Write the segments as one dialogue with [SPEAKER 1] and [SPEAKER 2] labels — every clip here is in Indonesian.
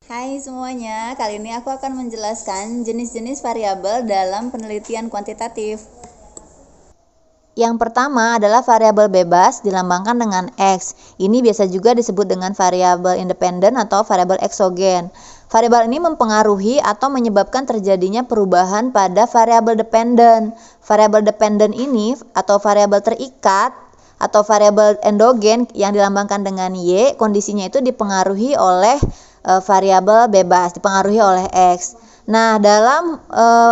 [SPEAKER 1] Hai semuanya, kali ini aku akan menjelaskan jenis-jenis variabel dalam penelitian kuantitatif. Yang pertama adalah variabel bebas dilambangkan dengan X. Ini biasa juga disebut dengan variabel independen atau variabel eksogen. Variabel ini mempengaruhi atau menyebabkan terjadinya perubahan pada variabel dependen. Variabel dependen ini atau variabel terikat atau variabel endogen yang dilambangkan dengan Y, kondisinya itu dipengaruhi oleh variabel bebas, dipengaruhi oleh X. Nah, dalam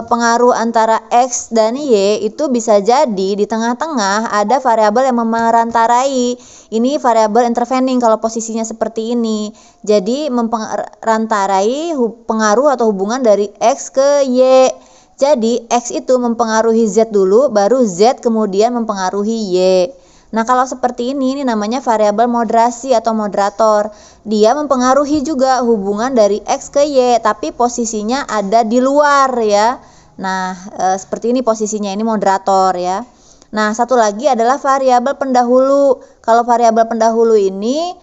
[SPEAKER 1] pengaruh antara X dan Y itu bisa jadi di tengah-tengah ada variabel yang memerantarai. Ini variabel intervening kalau posisinya seperti ini. Jadi memperantarai pengaruh atau hubungan dari X ke Y. Jadi X itu mempengaruhi Z dulu, baru Z kemudian mempengaruhi Y. Nah, kalau seperti ini namanya variabel moderasi atau moderator. Dia mempengaruhi juga hubungan dari X ke Y, tapi posisinya ada di luar ya. Nah, seperti ini posisinya, ini moderator ya. Nah, satu lagi adalah variabel pendahulu. Kalau variabel pendahulu ini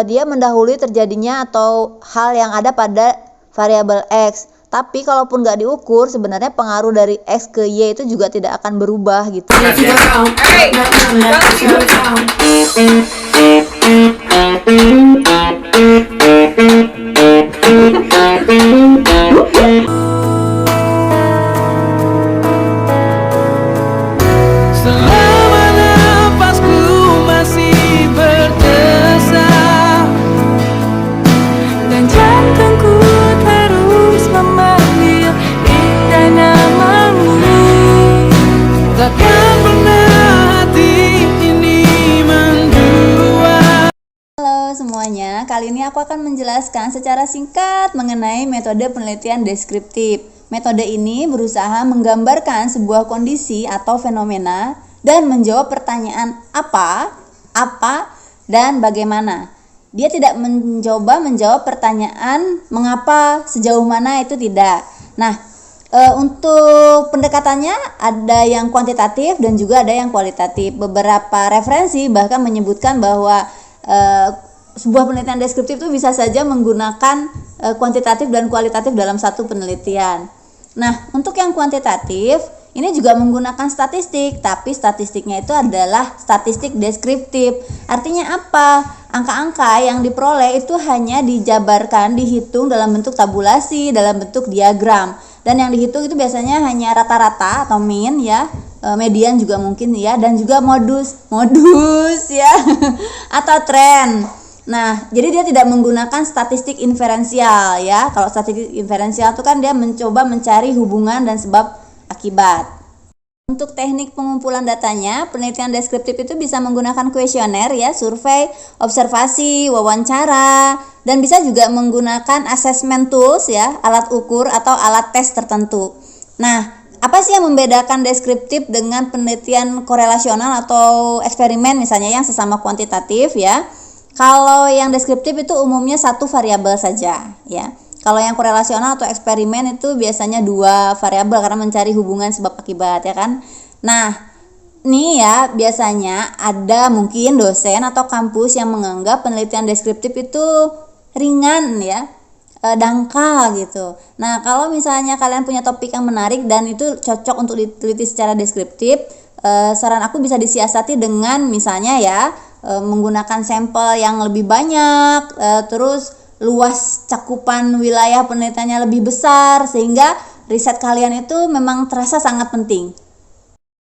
[SPEAKER 1] dia mendahului terjadinya atau hal yang ada pada variabel X. Tapi kalaupun nggak diukur, sebenarnya pengaruh dari X ke Y itu juga tidak akan berubah gitu.
[SPEAKER 2] Selama nafasku masih berdesak dan jantungku terus memanggil indah namamu, takkan pernah hati ini mendua.
[SPEAKER 1] Halo semuanya, kali ini aku akan menjelaskan secara singkat mengenai metode penelitian deskriptif. Metode ini berusaha menggambarkan sebuah kondisi atau fenomena dan menjawab pertanyaan apa, dan bagaimana. Dia tidak mencoba menjawab pertanyaan mengapa, sejauh mana, itu tidak. Nah, untuk pendekatannya ada yang kuantitatif dan juga ada yang kualitatif. Beberapa referensi bahkan menyebutkan bahwa sebuah penelitian deskriptif itu bisa saja menggunakan kuantitatif dan kualitatif dalam satu penelitian. Nah, untuk yang kuantitatif ini juga menggunakan statistik, tapi statistiknya itu adalah statistik deskriptif. Artinya apa? Angka-angka yang diperoleh itu hanya dijabarkan, dihitung dalam bentuk tabulasi, dalam bentuk diagram. Dan yang dihitung itu biasanya hanya rata-rata atau mean ya, median juga mungkin ya, dan juga modus ya atau tren. Nah, jadi dia tidak menggunakan statistik inferensial ya. Kalau statistik inferensial itu kan dia mencoba mencari hubungan dan sebab akibat. Untuk teknik pengumpulan datanya, penelitian deskriptif itu bisa menggunakan kuesioner ya, survei, observasi, wawancara, dan bisa juga menggunakan assessment tools ya, alat ukur atau alat tes tertentu. Nah, apa sih yang membedakan deskriptif dengan penelitian korelasional atau eksperimen misalnya yang sesama kuantitatif ya? Kalau yang deskriptif itu umumnya satu variabel saja ya. Kalau yang korelasional atau eksperimen itu biasanya dua variabel karena mencari hubungan sebab akibat ya kan. Nah, nih ya biasanya ada mungkin dosen atau kampus yang menganggap penelitian deskriptif itu ringan ya, dangkal gitu. Nah, kalau misalnya kalian punya topik yang menarik dan itu cocok untuk diteliti secara deskriptif, saran aku bisa disiasati dengan misalnya ya menggunakan sampel yang lebih banyak, terus luas cakupan wilayah penelitiannya lebih besar sehingga riset kalian itu memang terasa sangat penting.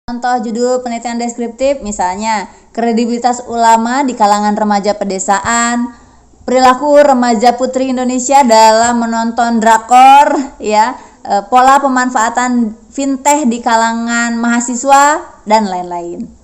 [SPEAKER 1] Contoh judul penelitian deskriptif misalnya kredibilitas ulama di kalangan remaja pedesaan, perilaku remaja putri Indonesia dalam menonton drakor ya, pola pemanfaatan fintech di kalangan mahasiswa dan lain-lain.